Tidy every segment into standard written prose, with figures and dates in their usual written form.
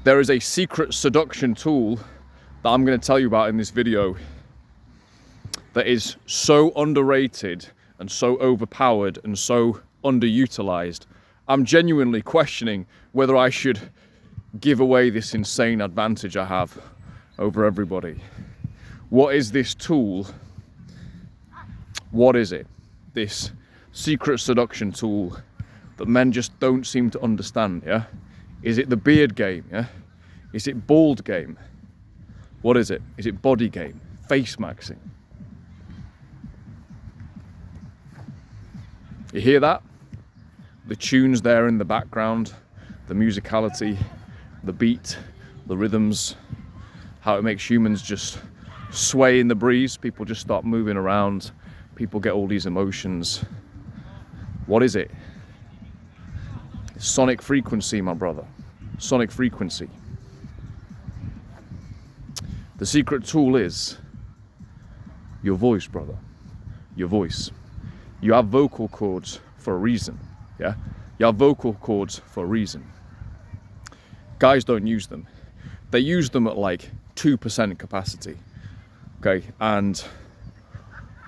There is a secret seduction tool that I'm going to tell you about in this video that is so underrated and so overpowered and so underutilized. I'm genuinely questioning whether I should give away this insane advantage I have over everybody. What is this tool? What is it? This secret seduction tool that men just don't seem to understand, yeah? Is it the beard game, yeah? Is it bald game? What is it? Is it body game? Face maxing? You hear that? The tunes there in the background, the musicality, the beat, the rhythms, how it makes humans just sway in the breeze. People just start moving around. People get all these emotions. What is it? Sonic frequency, my brother. Sonic frequency. The secret tool is your voice, brother. Your voice. You have vocal cords for a reason, yeah? You have vocal cords for a reason. Guys don't use them. They use them at like 2% capacity, okay? And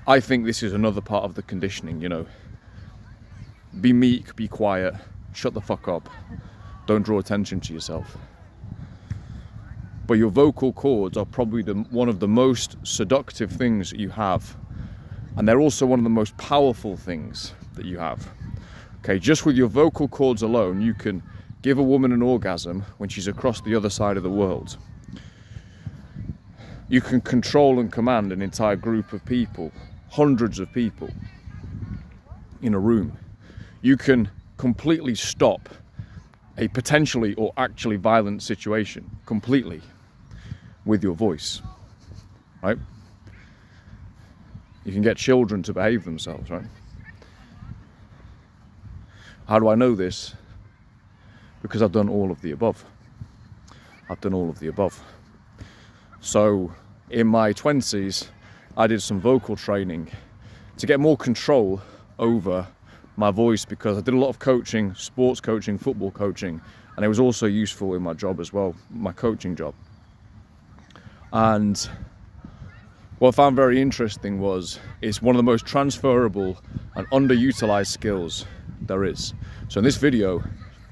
I think this is another part of the conditioning, you know. Be meek, be quiet, shut the fuck up. Don't draw attention to yourself. But your vocal cords are probably one of the most seductive things that you have. And they're also one of the most powerful things that you have. Okay, just with your vocal cords alone, you can give a woman an orgasm when she's across the other side of the world. You can control and command an entire group of people, hundreds of people in a room. You can completely stop a potentially or actually violent situation completely with your voice, right? You can get children to behave themselves, right? How do I know this? Because I've done all of the above. I've done all of the above. So in my 20s, I did some vocal training to get more control over my voice, because I did a lot of coaching, sports coaching, football coaching, and it was also useful in my job as well, my coaching job. And what I found very interesting was it's one of the most transferable and underutilized skills there is. So in this video,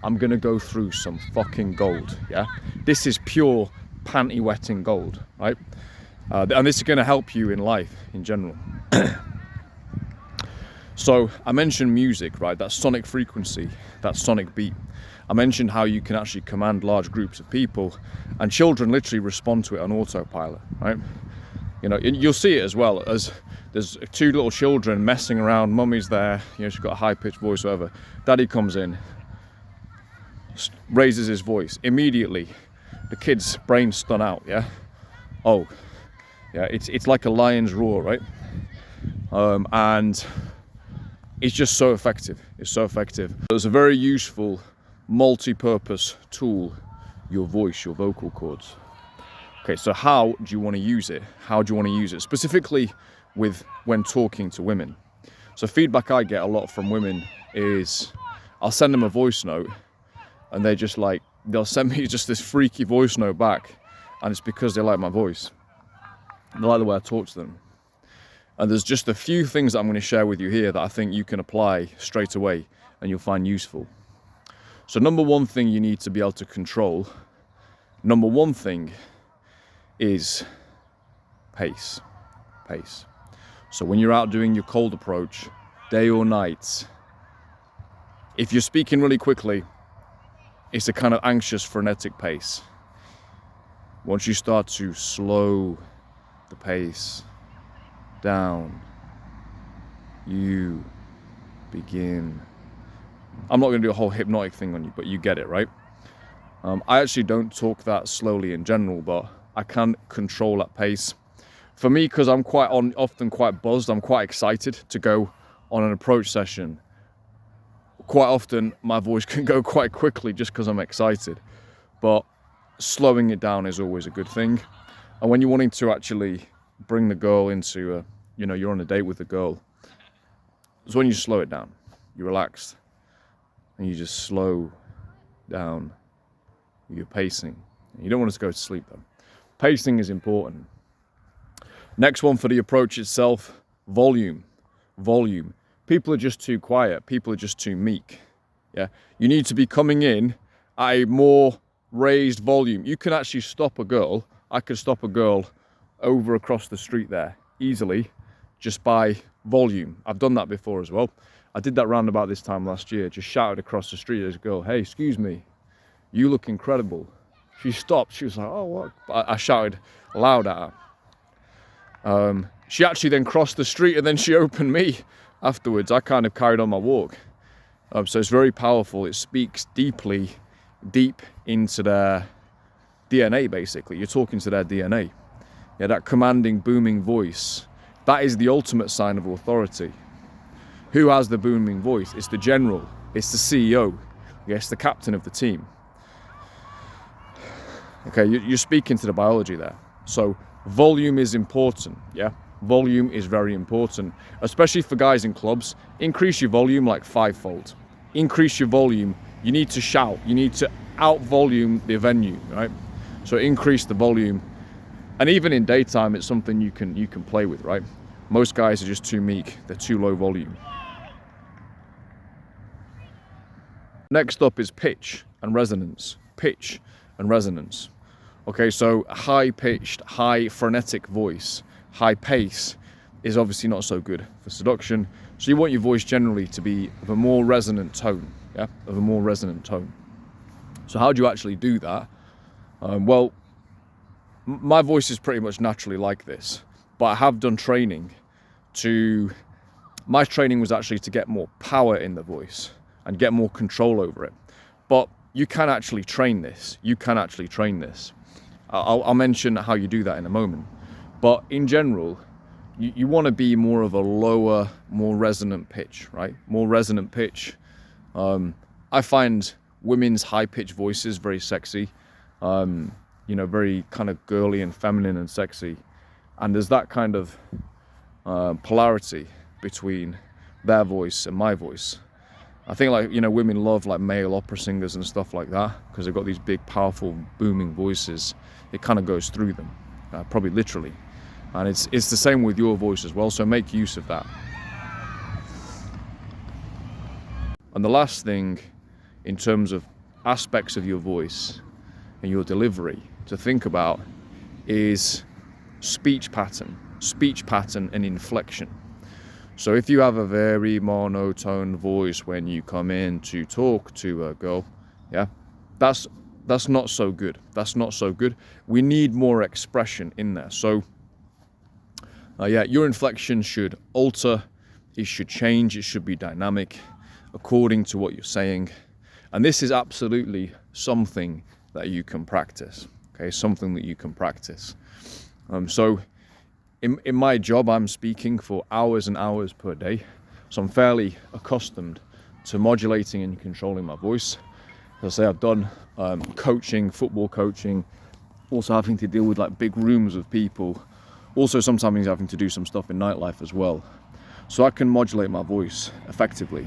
I'm gonna go through some fucking gold, yeah? This is pure panty wetting gold, right? And this is gonna help you in life in general. So I mentioned music, right? That sonic frequency, that sonic beat. I mentioned how you can actually command large groups of people, and children literally respond to it on autopilot, right? You know, you'll see it as well, as there's two little children messing around, mummy's there, you know, she's got a high-pitched voice, whatever. Daddy comes in, raises his voice. Immediately, the kid's brain's stun out, yeah? Oh, yeah, it's like a lion's roar, right? And it's just so effective. It's so effective. It's a very useful, multi-purpose tool, your voice, your vocal cords. Okay, so how do you want to use it? How do you want to use it? Specifically when talking to women. So feedback I get a lot from women is, I'll send them a voice note and they're just like, they'll send me just this freaky voice note back, and it's because they like my voice. They like the way I talk to them. And there's just a few things that I'm going to share with you here that I think you can apply straight away and you'll find useful. So number one thing you need to be able to control, number one thing is pace. Pace. So when you're out doing your cold approach, day or night, if you're speaking really quickly, it's a kind of anxious, frenetic pace. Once you start to slow the pace down, you begin. I'm not going to do a whole hypnotic thing on you, but you get it, right? I actually don't talk that slowly in general, but I can control that pace. For me, because I'm often quite buzzed, I'm quite excited to go on an approach session. Quite often, my voice can go quite quickly just because I'm excited. But slowing it down is always a good thing. And when you're wanting to actually bring the girl into you're on a date with the girl, it's when you slow it down. You relax and you just slow down your pacing. You don't want to go to sleep though. Pacing is important. Next one for the approach itself, volume. Volume. People are just too quiet. People are just too meek. Yeah. You need to be coming in at a more raised volume. You can actually stop a girl. I could stop a girl over across the street there easily just by volume. I've done that before as well. I did that round about this time last year. Just shouted across the street at a girl, "Hey, excuse me, you look incredible." She stopped. She was like, "Oh, what?" I shouted loud at her. She actually then crossed the street and then she opened me afterwards. I kind of carried on my walk. So it's very powerful. It speaks deep into their DNA, basically. You're talking to their DNA. Yeah, that commanding, booming voice. That is the ultimate sign of authority. Who has the booming voice? It's the general. It's the CEO. Yes, the captain of the team. Okay, you're speaking to the biology there. So volume is important, yeah? Volume is very important, especially for guys in clubs. Increase your volume like 5-fold. Increase your volume. You need to shout. You need to out-volume the venue, right? So increase the volume. And even in daytime, it's something you can play with, right? Most guys are just too meek. They're too low volume. Next up is pitch and resonance. Pitch and resonance. Okay, so high-pitched, high frenetic voice, high pace is obviously not so good for seduction. So you want your voice generally to be of a more resonant tone, yeah, of a more resonant tone. So how do you actually do that? Well, my voice is pretty much naturally like this, but I have done training my training was actually to get more power in the voice and get more control over it. But you can actually train this. I'll mention how you do that in a moment. But in general, you want to be more of a lower, more resonant pitch, right? More resonant pitch. I find women's high-pitched voices very sexy, very kind of girly and feminine and sexy. And there's that kind of polarity between their voice and my voice. I think women love like male opera singers and stuff like that because they've got these big, powerful, booming voices. It kind of goes through them, probably literally. And it's the same with your voice as well, so make use of that. And the last thing, in terms of aspects of your voice and your delivery to think about is speech pattern and inflection. So if you have a very monotone voice when you come in to talk to a girl, yeah, that's not so good. That's not so good. We need more expression in there. So your inflection should alter, it should change, it should be dynamic according to what you're saying. And this is absolutely something that you can practice, okay? Something that you can practice. So in my job, I'm speaking for hours and hours per day. So I'm fairly accustomed to modulating and controlling my voice. As I say, I've done coaching, football coaching, also having to deal with like big rooms of people. Also sometimes having to do some stuff in nightlife as well. So I can modulate my voice effectively.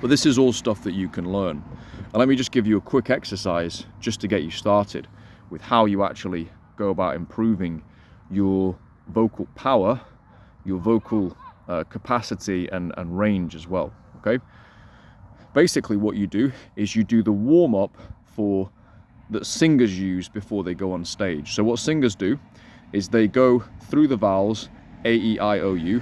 But this is all stuff that you can learn. And let me just give you a quick exercise just to get you started with how you actually go about improving your vocal power, your vocal capacity and range as well, okay? Basically what you do is you do the warm-up that singers use before they go on stage. So what singers do is they go through the vowels A, E, I, O, U,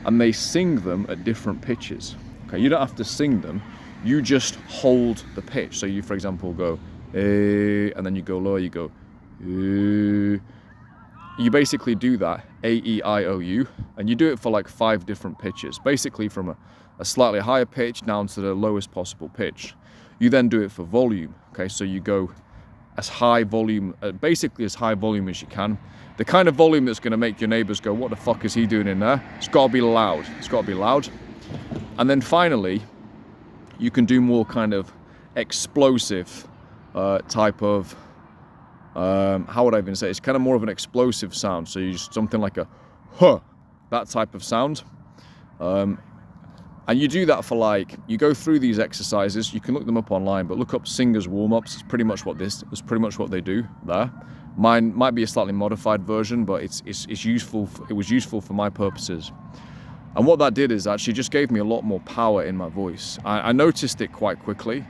and they sing them at different pitches. Okay, you don't have to sing them, you just hold the pitch. So you, for example, go A, and then you go lower, you go E. You basically do that, A, E, I, O, U, and you do it for like 5 different pitches, basically from a slightly higher pitch down to the lowest possible pitch. You then do it for volume, okay? So you go as high volume, basically as high volume as you can. The kind of volume that's gonna make your neighbors go, what the fuck is he doing in there? It's gotta be loud, it's gotta be loud. And then finally, you can do more kind of explosive type of, how would I even say? It's kind of more of an explosive sound. So you just something like a huh, that type of sound. And And you do that for like, you go through these exercises, you can look them up online, but look up singers warm-ups. It's pretty much what they do there. Mine might be a slightly modified version, but it's useful. It was useful for my purposes. And what that did is actually just gave me a lot more power in my voice. I noticed it quite quickly,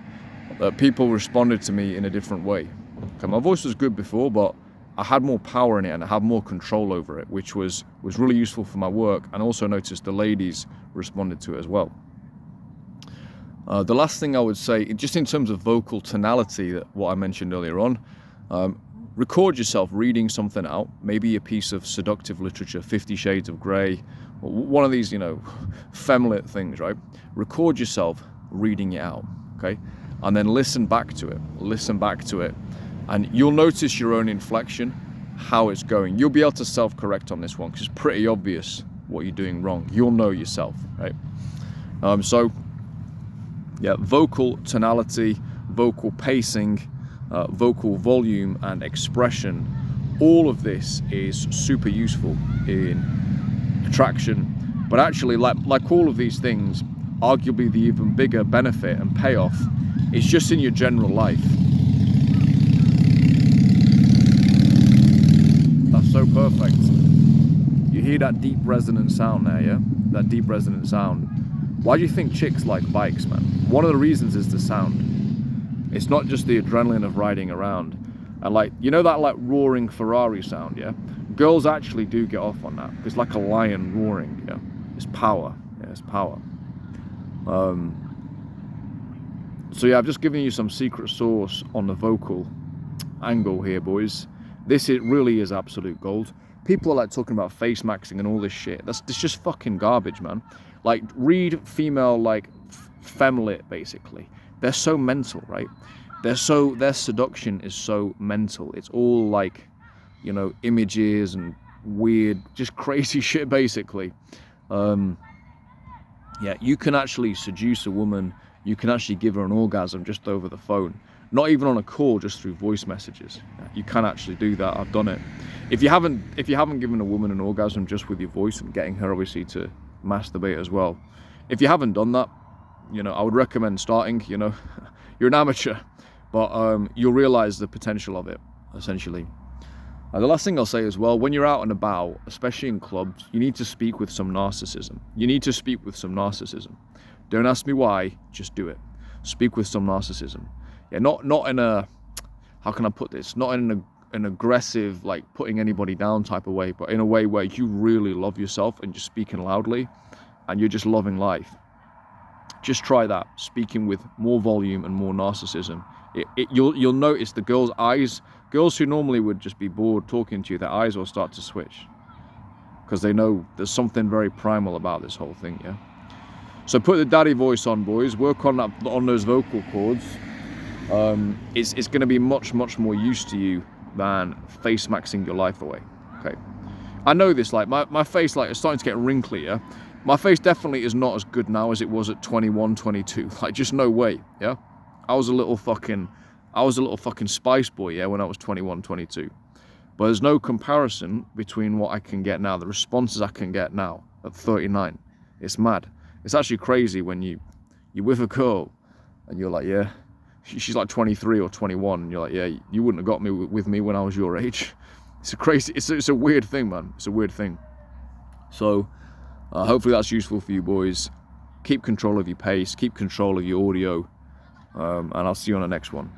that people responded to me in a different way. Okay, my voice was good before, but I had more power in it and I had more control over it, which was really useful for my work. And also noticed the ladies responded to it as well. The last thing I would say, just in terms of vocal tonality, what I mentioned earlier on, record yourself reading something out, maybe a piece of seductive literature, 50 Shades of Grey, or one of these, femlet things, right? Record yourself reading it out, okay? And then listen back to it. And you'll notice your own inflection, how it's going. You'll be able to self-correct on this one, because it's pretty obvious what you're doing wrong. You'll know yourself, right? Vocal tonality, vocal pacing, vocal volume and expression, all of this is super useful in attraction. But actually, like all of these things, arguably the even bigger benefit and payoff is just in your general life. That's so perfect. You hear that deep resonant sound there, yeah? That deep resonant sound. Why do you think chicks like bikes, man? One of the reasons is the sound. It's not just the adrenaline of riding around. And that roaring Ferrari sound, yeah? Girls actually do get off on that. It's like a lion roaring, yeah? It's power, yeah, it's power. I've just given you some secret sauce on the vocal angle here, boys. It really is absolute gold. People are like talking about face maxing and all this shit. That's just fucking garbage, man. Like, read female, femlet, basically. They're so mental, right? Their seduction is so mental. It's all images and weird, just crazy shit, basically. You can actually seduce a woman. You can actually give her an orgasm just over the phone. Not even on a call, just through voice messages. You can actually do that. I've done it. If you haven't given a woman an orgasm just with your voice and getting her obviously to masturbate as well, if you haven't done that, I would recommend starting. You're an amateur, but you'll realize the potential of it, essentially. The last thing I'll say as well, when you're out and about, especially in clubs, you need to speak with some narcissism. Don't ask me why, just do it. Speak with some narcissism. Yeah, not in a, how can I put this? Not in an aggressive, putting anybody down type of way, but in a way where you really love yourself and you're speaking loudly and you're just loving life. Just try that, speaking with more volume and more narcissism. You'll notice the girls' eyes, girls who normally would just be bored talking to you, their eyes will start to switch because they know there's something very primal about this whole thing, yeah? So put the daddy voice on, boys. Work on that, on those vocal cords. It's going to be much more use to you than face maxing your life away. Okay, I know this. My face, it's starting to get wrinklier. My face definitely is not as good now as it was at 21, 22. Just no way. Yeah, I was a little fucking spice boy. Yeah, when I was 21, 22. But there's no comparison between what I can get now, the responses I can get now at 39. It's mad. It's actually crazy when you're with a girl and you're like, yeah, she's 23 or 21, and you're like, yeah, you wouldn't have got me with me when I was your age. It's a weird thing, man. It's a weird thing. So hopefully that's useful for you, boys. Keep control of your pace, keep control of your audio, and I'll see you on the next one.